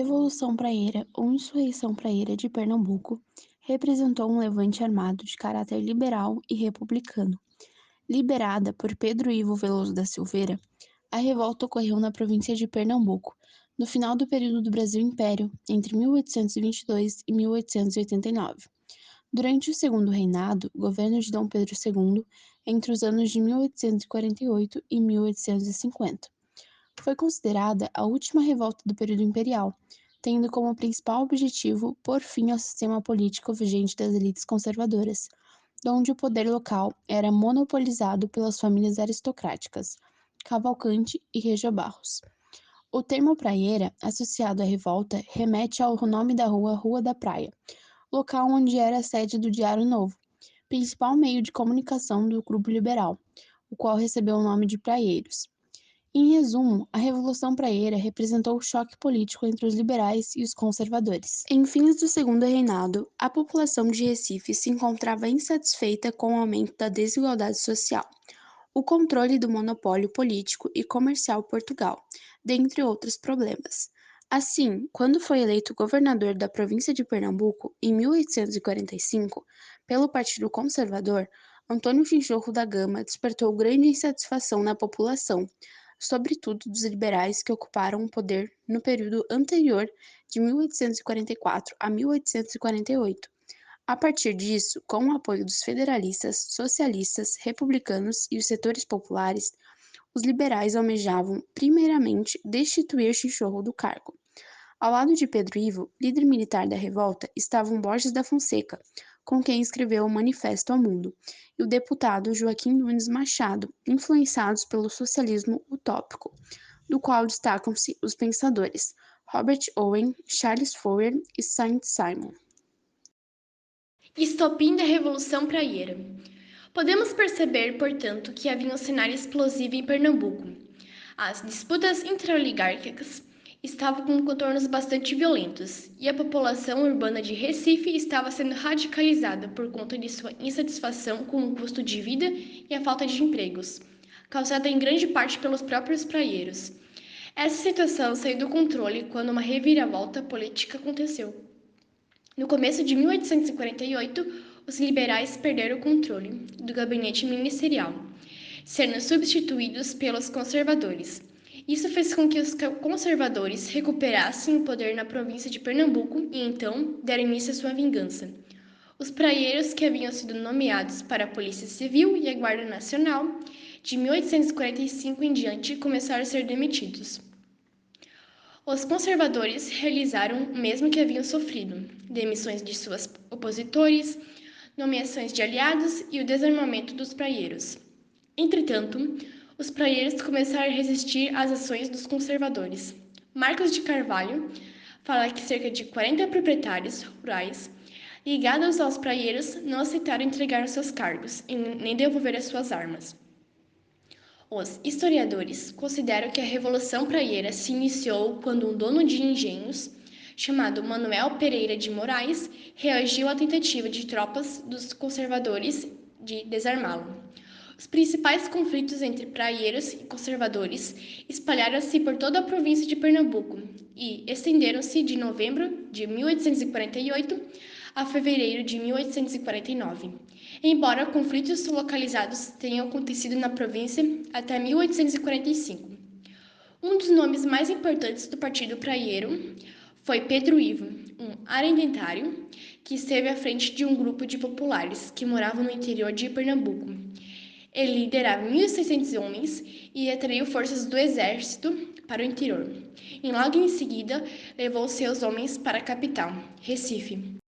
Revolução Praieira ou Insurreição Praieira de Pernambuco representou um levante armado de caráter liberal e republicano. Liderada por Pedro Ivo Veloso da Silveira, a revolta ocorreu na província de Pernambuco, no final do período do Brasil Império, entre 1822 e 1889. Durante o segundo reinado, governo de Dom Pedro II, entre os anos de 1848 e 1850. Foi considerada a última revolta do período imperial, tendo como principal objetivo pôr fim ao sistema político vigente das elites conservadoras, onde o poder local era monopolizado pelas famílias aristocráticas, Cavalcante e Regia Barros. O termo praieira, associado à revolta, remete ao nome da rua Rua da Praia, local onde era a sede do Diário Novo, principal meio de comunicação do grupo liberal, o qual recebeu o nome de Praieiros. Em resumo, a Revolução Praieira representou o choque político entre os liberais e os conservadores. Em fins do segundo reinado, a população de Recife se encontrava insatisfeita com o aumento da desigualdade social, o controle do monopólio político e comercial Portugal, dentre outros problemas. Assim, quando foi eleito governador da província de Pernambuco em 1845, pelo Partido Conservador, Antônio Chinchorro da Gama despertou grande insatisfação na população, sobretudo dos liberais que ocuparam o poder no período anterior de 1844 a 1848. A partir disso, com o apoio dos federalistas, socialistas, republicanos e os setores populares, os liberais almejavam, primeiramente, destituir Chinchorro do cargo. Ao lado de Pedro Ivo, líder militar da revolta, estavam Borges da Fonseca, com quem escreveu o Manifesto ao Mundo, e o deputado Joaquim Nunes Machado, influenciados pelo socialismo utópico, do qual destacam-se os pensadores Robert Owen, Charles Fourier e Saint-Simon. Estopim da Revolução Praieira. Podemos perceber, portanto, que havia um cenário explosivo em Pernambuco. As disputas intraoligárquicas estavam com contornos bastante violentos, e a população urbana de Recife estava sendo radicalizada por conta de sua insatisfação com o custo de vida e a falta de empregos, causada em grande parte pelos próprios praieiros. Essa situação saiu do controle quando uma reviravolta política aconteceu. No começo de 1848, os liberais perderam o controle do gabinete ministerial, sendo substituídos pelos conservadores. Isso fez com que os conservadores recuperassem o poder na província de Pernambuco e então deram início à sua vingança. Os praieiros que haviam sido nomeados para a Polícia Civil e a Guarda Nacional, de 1845 em diante, começaram a ser demitidos. Os conservadores realizaram o mesmo que haviam sofrido: demissões de seus opositores, nomeações de aliados e o desarmamento dos praieiros. Entretanto, os praieiros começaram a resistir às ações dos conservadores. Marcos de Carvalho fala que cerca de 40 proprietários rurais ligados aos praieiros não aceitaram entregar seus cargos e nem devolver as suas armas. Os historiadores consideram que a Revolução Praieira se iniciou quando um dono de engenhos, chamado Manuel Pereira de Moraes, reagiu à tentativa de tropas dos conservadores de desarmá-lo. Os principais conflitos entre praieiros e conservadores espalharam-se por toda a província de Pernambuco e estenderam-se de novembro de 1848 a fevereiro de 1849. Embora conflitos localizados tenham acontecido na província até 1845. Um dos nomes mais importantes do Partido Praieiro foi Pedro Ivo, um arrendatário que esteve à frente de um grupo de populares que moravam no interior de Pernambuco. Ele liderava 1.600 homens e atraiu forças do exército para o interior. E logo em seguida levou seus homens para a capital, Recife.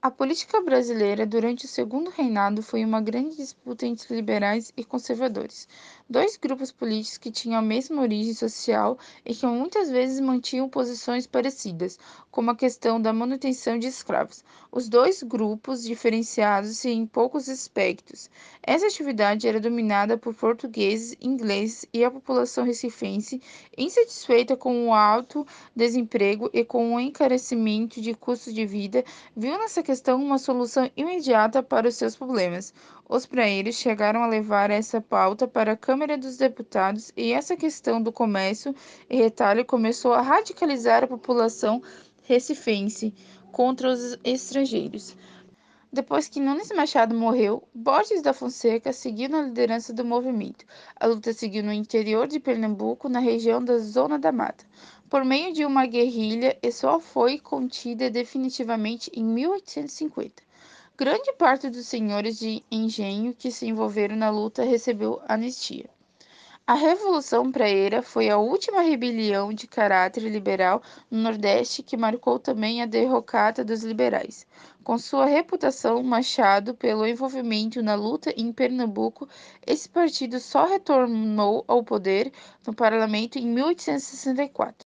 A política brasileira durante o segundo reinado foi uma grande disputa entre liberais e conservadores, dois grupos políticos que tinham a mesma origem social e que muitas vezes mantinham posições parecidas, como a questão da manutenção de escravos. Os dois grupos diferenciados-se em poucos aspectos. Essa atividade era dominada por portugueses, ingleses e a população recifense, insatisfeita com o alto desemprego e com o encarecimento de custos de vida, viu nessa questão questão uma solução imediata para os seus problemas. Os praeiros chegaram a levar essa pauta para a Câmara dos Deputados e essa questão do comércio e retalho começou a radicalizar a população recifense contra os estrangeiros. Depois que Nunes Machado morreu, Borges da Fonseca seguiu na liderança do movimento. A luta seguiu no interior de Pernambuco, na região da Zona da Mata, por meio de uma guerrilha e só foi contida definitivamente em 1850. Grande parte dos senhores de engenho que se envolveram na luta recebeu anistia. A Revolução Praeira foi a última rebelião de caráter liberal no Nordeste que marcou também a derrocada dos liberais. Com sua reputação Machado pelo envolvimento na luta em Pernambuco, esse partido só retornou ao poder no parlamento em 1864.